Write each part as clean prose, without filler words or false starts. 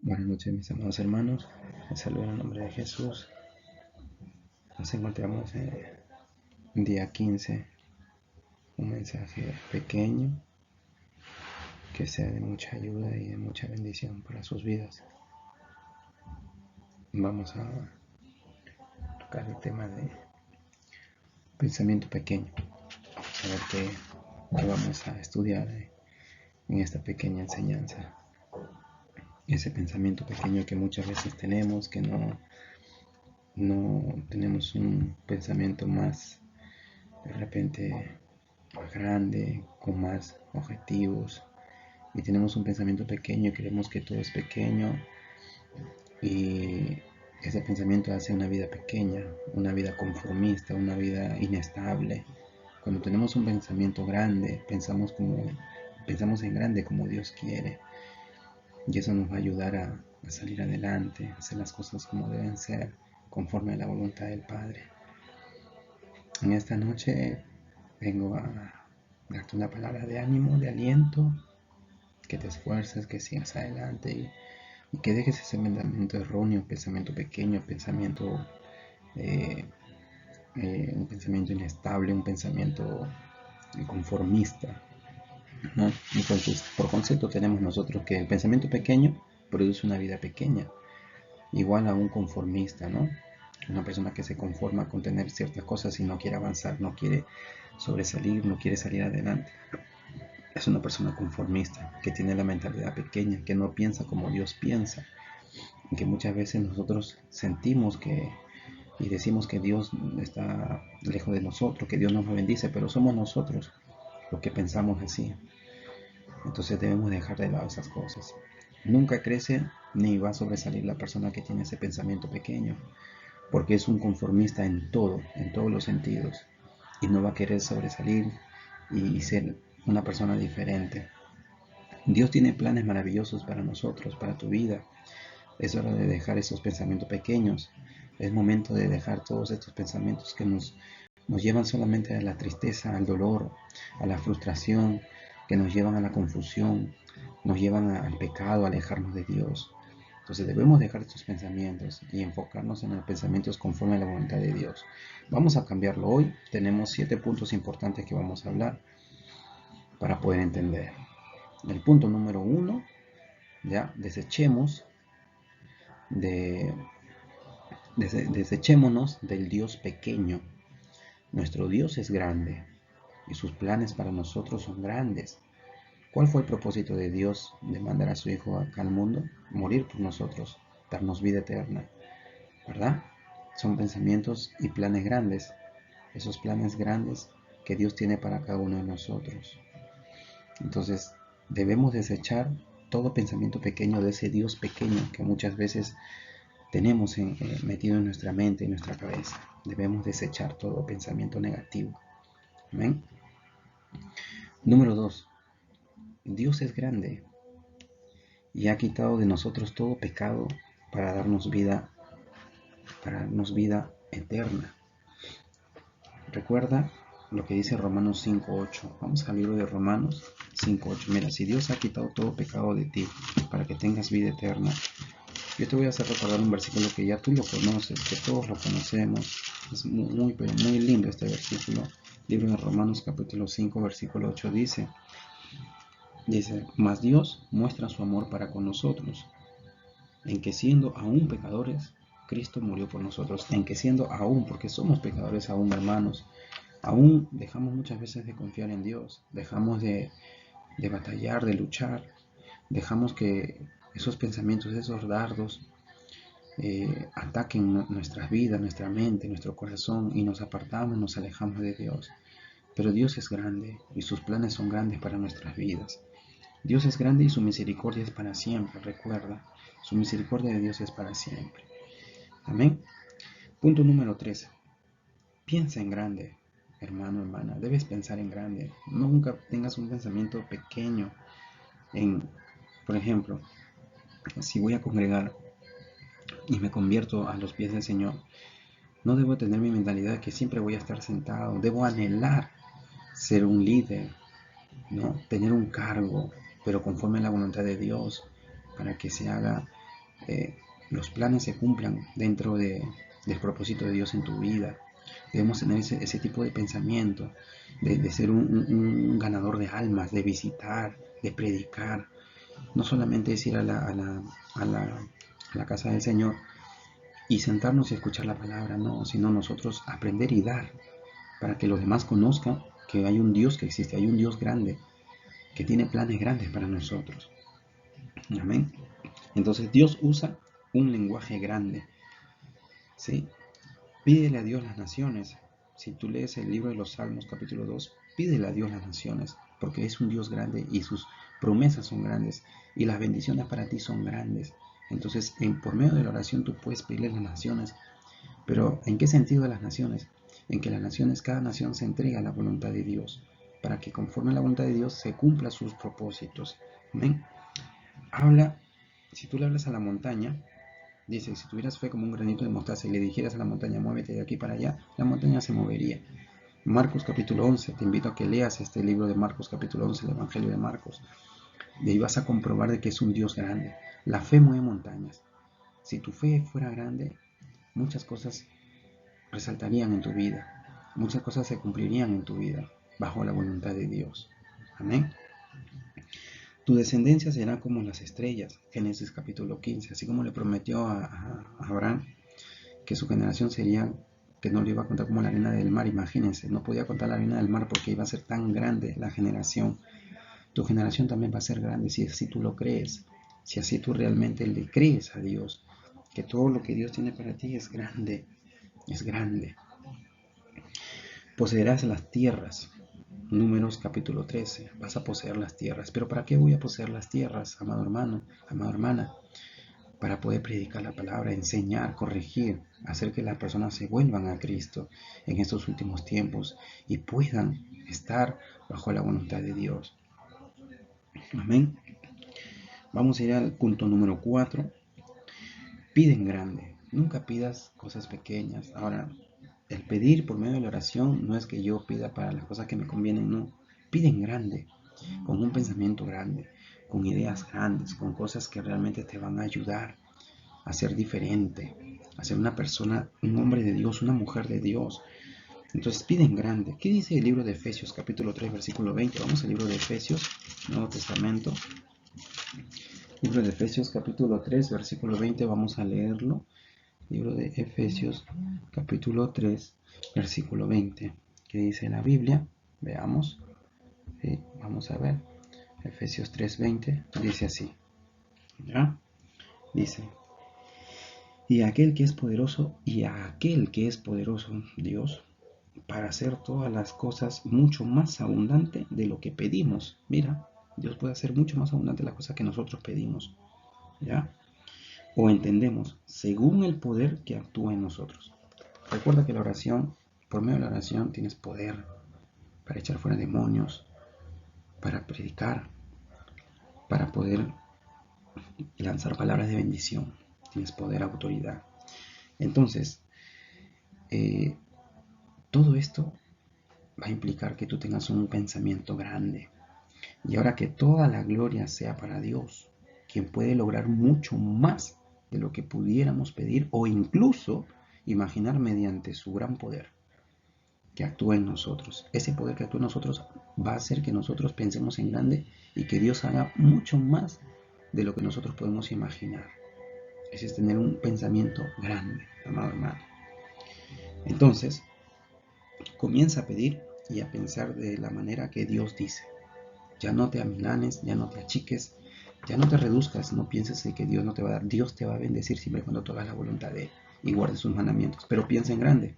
Buenas noches, mis amados hermanos. Les saludo en el nombre de Jesús. Nos encontramos en día 15. Un mensaje pequeño que sea de mucha ayuda y de mucha bendición para sus vidas. Vamos a tocar el tema de pensamiento pequeño. A ver qué vamos a estudiar en esta pequeña enseñanza. Ese pensamiento pequeño que muchas veces tenemos, que no tenemos un pensamiento más de repente más grande, con más objetivos, y tenemos un pensamiento pequeño y creemos que todo es pequeño, y ese pensamiento hace una vida pequeña, una vida conformista, una vida inestable. Cuando tenemos un pensamiento grande, pensamos en grande como Dios quiere, y eso nos va a ayudar a salir adelante, a hacer las cosas como deben ser, conforme a la voluntad del Padre. En esta noche vengo a darte una palabra de ánimo, de aliento, que te esfuerces, que sigas adelante y que dejes ese pensamiento erróneo, pensamiento pequeño, un pensamiento inestable, un pensamiento conformista, ¿no? Entonces, por concepto tenemos nosotros que el pensamiento pequeño produce una vida pequeña, igual a un conformista, ¿no? Una persona que se conforma con tener ciertas cosas y no quiere avanzar, no quiere sobresalir, no quiere salir adelante. Es una persona conformista, que tiene la mentalidad pequeña, que no piensa como Dios piensa, y que muchas veces nosotros sentimos y decimos que Dios está lejos de nosotros, que Dios nos bendice, pero somos nosotros los que pensamos así. Entonces debemos dejar de lado esas cosas. Nunca crece ni va a sobresalir la persona que tiene ese pensamiento pequeño, porque es un conformista en todo, en todos los sentidos, y no va a querer sobresalir y ser una persona diferente. Dios tiene planes maravillosos para nosotros, para tu vida. Es hora de dejar esos pensamientos pequeños. Es momento de dejar todos estos pensamientos que nos llevan solamente a la tristeza, al dolor, a la frustración, que nos llevan a la confusión, nos llevan al pecado, a alejarnos de Dios. Entonces debemos dejar estos pensamientos y enfocarnos en los pensamientos conforme a la voluntad de Dios. Vamos a cambiarlo hoy. Tenemos 7 puntos importantes que vamos a hablar para poder entender. El punto número 1, ya desechémonos del Dios pequeño. Nuestro Dios es grande y sus planes para nosotros son grandes. ¿Cuál fue el propósito de Dios de mandar a su Hijo acá al mundo? Morir por nosotros, darnos vida eterna, ¿verdad? Son pensamientos y planes grandes, esos planes grandes que Dios tiene para cada uno de nosotros. Entonces, debemos desechar todo pensamiento pequeño de ese Dios pequeño que muchas veces tenemos metido en nuestra mente, en nuestra cabeza. Debemos desechar todo pensamiento negativo. ¿Amén? Número 2. Dios es grande y ha quitado de nosotros todo pecado para darnos vida eterna. Recuerda lo que dice Romanos 5:8. Vamos al libro de Romanos 5:8. Mira, si Dios ha quitado todo pecado de ti para que tengas vida eterna, yo te voy a hacer recordar un versículo que ya tú lo conoces, que todos lo conocemos. Es muy lindo este versículo. Libro de Romanos capítulo 5, versículo 8 dice, mas Dios muestra su amor para con nosotros, en que siendo aún pecadores, Cristo murió por nosotros. En que siendo aún, porque somos pecadores aún, hermanos, aún dejamos muchas veces de confiar en Dios, dejamos de batallar, de luchar, dejamos que esos pensamientos, esos dardos, ataquen nuestras vidas, nuestra mente, nuestro corazón, y nos apartamos, nos alejamos de Dios. Pero Dios es grande y sus planes son grandes para nuestras vidas. Dios es grande y su misericordia es para siempre, recuerda, su misericordia de Dios es para siempre. Amén. Punto número 3. Piensa en grande, hermano, hermana, debes pensar en grande. Nunca tengas un pensamiento pequeño por ejemplo, si voy a congregar y me convierto a los pies del Señor, no debo tener mi mentalidad de que siempre voy a estar sentado. Debo anhelar ser un líder, ¿no? Tener un cargo, pero conforme a la voluntad de Dios, para que se haga los planes se cumplan dentro del propósito de Dios en tu vida. Debemos tener ese tipo de pensamiento, de ser un ganador de almas, de visitar, de predicar. No solamente es ir a la casa del Señor y sentarnos y escuchar la palabra, no, sino nosotros aprender y dar para que los demás conozcan que hay un Dios que existe, hay un Dios grande, que tiene planes grandes para nosotros. Amén. Entonces Dios usa un lenguaje grande, ¿sí? Pídele a Dios las naciones. Si tú lees el libro de los Salmos, capítulo 2, pídele a Dios las naciones, porque es un Dios grande y sus promesas son grandes y las bendiciones para ti son grandes. Entonces, por medio de la oración tú puedes pedirle a las naciones. Pero, ¿en qué sentido de las naciones? En que las naciones, cada nación se entrega a la voluntad de Dios, para que conforme a la voluntad de Dios se cumpla sus propósitos. Amén. Si tú le hablas a la montaña, dice, si tuvieras fe como un granito de mostaza y le dijeras a la montaña, muévete de aquí para allá, la montaña se movería. Marcos capítulo 11, te invito a que leas este libro de Marcos capítulo 11, el Evangelio de Marcos. De ahí vas a comprobar de que es un Dios grande. La fe mueve montañas. Si tu fe fuera grande, muchas cosas resaltarían en tu vida. Muchas cosas se cumplirían en tu vida bajo la voluntad de Dios. Amén. Tu descendencia será como las estrellas, Génesis capítulo 15, así como le prometió a Abraham que su generación sería, que no le iba a contar como la arena del mar. Imagínense, no podía contar la arena del mar porque iba a ser tan grande la generación. Tu generación también va a ser grande si así tú lo crees, si así tú realmente le crees a Dios, que todo lo que Dios tiene para ti es grande, es grande. Poseerás las tierras. Números capítulo 13. Vas a poseer las tierras. ¿Pero para qué voy a poseer las tierras, amado hermano, amada hermana? Para poder predicar la palabra, enseñar, corregir, hacer que las personas se vuelvan a Cristo en estos últimos tiempos y puedan estar bajo la voluntad de Dios. Amén. Vamos a ir al punto número 4. Pide en grande. Nunca pidas cosas pequeñas. Ahora, el pedir por medio de la oración no es que yo pida para las cosas que me convienen, no. Pide en grande, con un pensamiento grande, con ideas grandes, con cosas que realmente te van a ayudar a ser diferente, a ser una persona, un hombre de Dios, una mujer de Dios. Entonces pide en grande. ¿Qué dice el libro de Efesios, capítulo 3, versículo 20? Vamos al libro de Efesios, Nuevo Testamento. Libro de Efesios, capítulo 3, versículo 20, vamos a leerlo. Libro de Efesios, capítulo 3, versículo 20. ¿Qué dice la Biblia? Veamos. Sí, vamos a ver. Efesios 3:20 dice así. ¿Ya? Dice: y a aquel que es poderoso, Dios, para hacer todas las cosas mucho más abundante de lo que pedimos. Mira, Dios puede hacer mucho más abundante las cosas que nosotros pedimos, ¿ya? O entendemos, según el poder que actúa en nosotros. Recuerda que la oración, por medio de la oración, tienes poder para echar fuera demonios, para predicar, para poder lanzar palabras de bendición. Tienes poder, autoridad. Entonces, todo esto va a implicar que tú tengas un pensamiento grande. Y ahora que toda la gloria sea para Dios, quien puede lograr mucho más de lo que pudiéramos pedir o incluso imaginar mediante su gran poder que actúa en nosotros. Ese poder que actúa en nosotros va a hacer que nosotros pensemos en grande y que Dios haga mucho más de lo que nosotros podemos imaginar. Ese es tener un pensamiento grande, amado hermano. Entonces, comienza a pedir y a pensar de la manera que Dios dice. Ya no te amilanes, ya no te achiques, ya no te reduzcas, no pienses en que Dios no te va a dar. Dios te va a bendecir siempre cuando tú hagas la voluntad de Él y guardes sus mandamientos. Pero piensa en grande.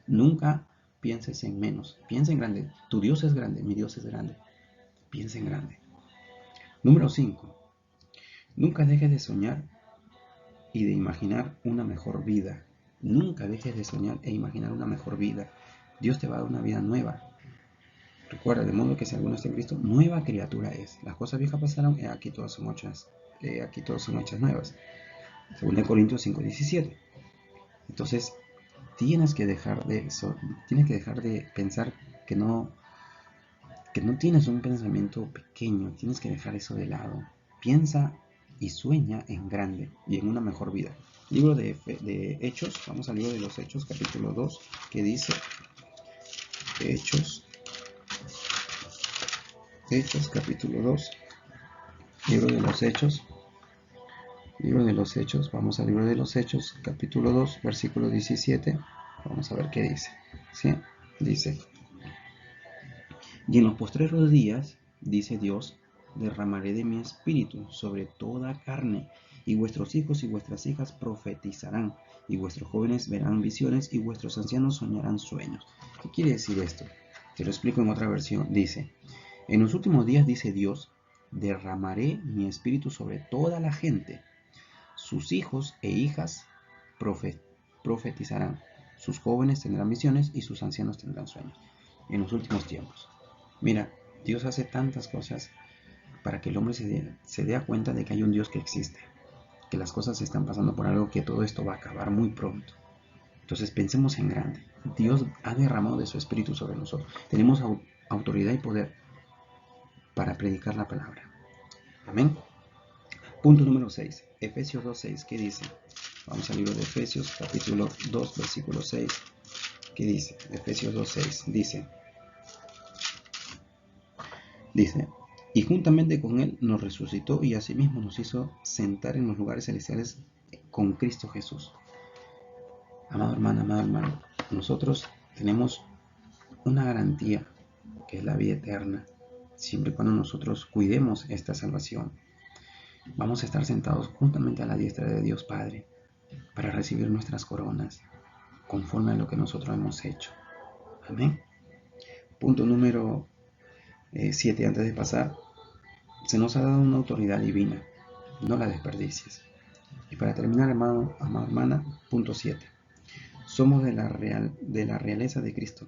Nunca pienses en menos. Piensa en grande. Tu Dios es grande, mi Dios es grande. Piensa en grande. Número 5. Nunca dejes de soñar y de imaginar una mejor vida. Nunca dejes de soñar e imaginar una mejor vida. Dios te va a dar una vida nueva. Recuerda, de modo que si alguno está en Cristo, nueva criatura es. Las cosas viejas pasaron y aquí todas son hechas nuevas. 2 Corintios 5:17. Entonces, tienes que dejar de pensar que no tienes un pensamiento pequeño. Tienes que dejar eso de lado. Piensa y sueña en grande y en una mejor vida. Libro de Hechos, vamos al libro de los Hechos, capítulo 2, que dice, Hechos, capítulo 2, libro de los Hechos, vamos al libro de los Hechos, capítulo 2, versículo 17, vamos a ver qué dice, ¿sí? Dice, y en los postreros días, dice Dios, derramaré de mi espíritu sobre toda carne, y vuestros hijos y vuestras hijas profetizarán, y vuestros jóvenes verán visiones, y vuestros ancianos soñarán sueños. ¿Qué quiere decir esto? Te lo explico en otra versión. Dice, en los últimos días, dice Dios, derramaré mi espíritu sobre toda la gente. Sus hijos e hijas profetizarán, sus jóvenes tendrán visiones y sus ancianos tendrán sueños. En los últimos tiempos. Mira, Dios hace tantas cosas para que el hombre se dé cuenta de que hay un Dios que existe, que las cosas están pasando por algo, que todo esto va a acabar muy pronto. Entonces pensemos en grande. Dios ha derramado de su espíritu sobre nosotros. Tenemos autoridad y poder para predicar la palabra. Amén. Punto número 6. Efesios 2:6. ¿Qué dice? Vamos al libro de Efesios, capítulo 2, versículo 6. ¿Qué dice? Efesios 2:6. Dice, y juntamente con Él nos resucitó y asimismo nos hizo sentar en los lugares celestiales con Cristo Jesús. Amado hermano, nosotros tenemos una garantía que es la vida eterna, siempre y cuando nosotros cuidemos esta salvación. Vamos a estar sentados juntamente a la diestra de Dios Padre para recibir nuestras coronas conforme a lo que nosotros hemos hecho. Amén. Punto número 7. Antes de pasar, se nos ha dado una autoridad divina, no la desperdicies. Y para terminar, amado hermana, punto 7. Somos de la realeza de Cristo.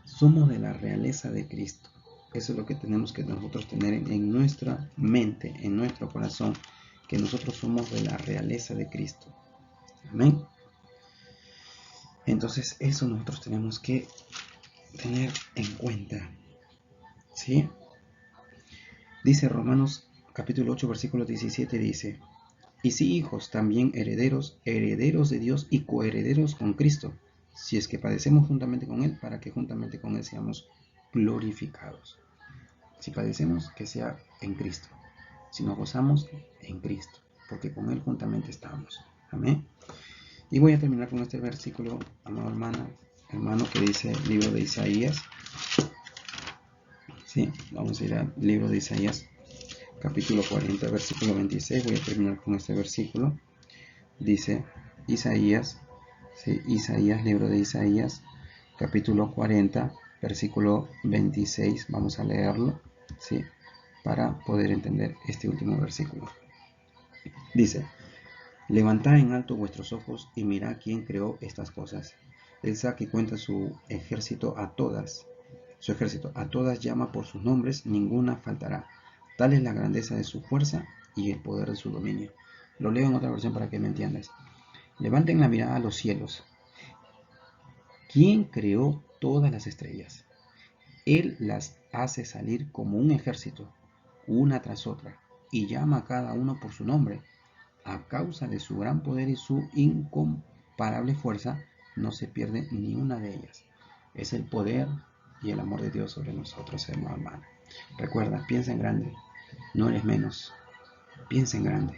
Somos de la realeza de Cristo. Eso es lo que tenemos que nosotros tener en nuestra mente, en nuestro corazón, que nosotros somos de la realeza de Cristo. Amén. Entonces eso nosotros tenemos que tener en cuenta. ¿Sí? Dice Romanos capítulo 8, versículo 17, dice, y si hijos, también herederos, herederos de Dios y coherederos con Cristo, si es que padecemos juntamente con Él, para que juntamente con Él seamos glorificados. Si padecemos, que sea en Cristo. Si nos gozamos, en Cristo, porque con Él juntamente estamos. Amén. Y voy a terminar con este versículo, amado hermano, que dice el libro de Isaías. Sí, vamos a ir al libro de Isaías, capítulo 40, versículo 26. Voy a terminar con este versículo. Dice Isaías, libro de Isaías, capítulo 40, versículo 26. Vamos a leerlo, ¿sí? Para poder entender este último versículo. Dice, levantad en alto vuestros ojos y mirad quién creó estas cosas. Él sabe que cuenta su ejército a todas llama por sus nombres, ninguna faltará. Tal es la grandeza de su fuerza y el poder de su dominio. Lo leo en otra versión para que me entiendas. Levanten la mirada a los cielos. ¿Quién creó todas las estrellas? Él las hace salir como un ejército, una tras otra, y llama a cada uno por su nombre. A causa de su gran poder y su incomparable fuerza, no se pierde ni una de ellas. Es el poder y el amor de Dios sobre nosotros, hermano. Recuerda, piensa en grande, no eres menos. Piensa en grande,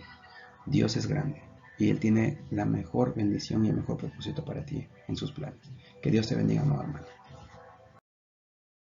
Dios es grande y Él tiene la mejor bendición y el mejor propósito para ti en sus planes. Que Dios te bendiga, hermano.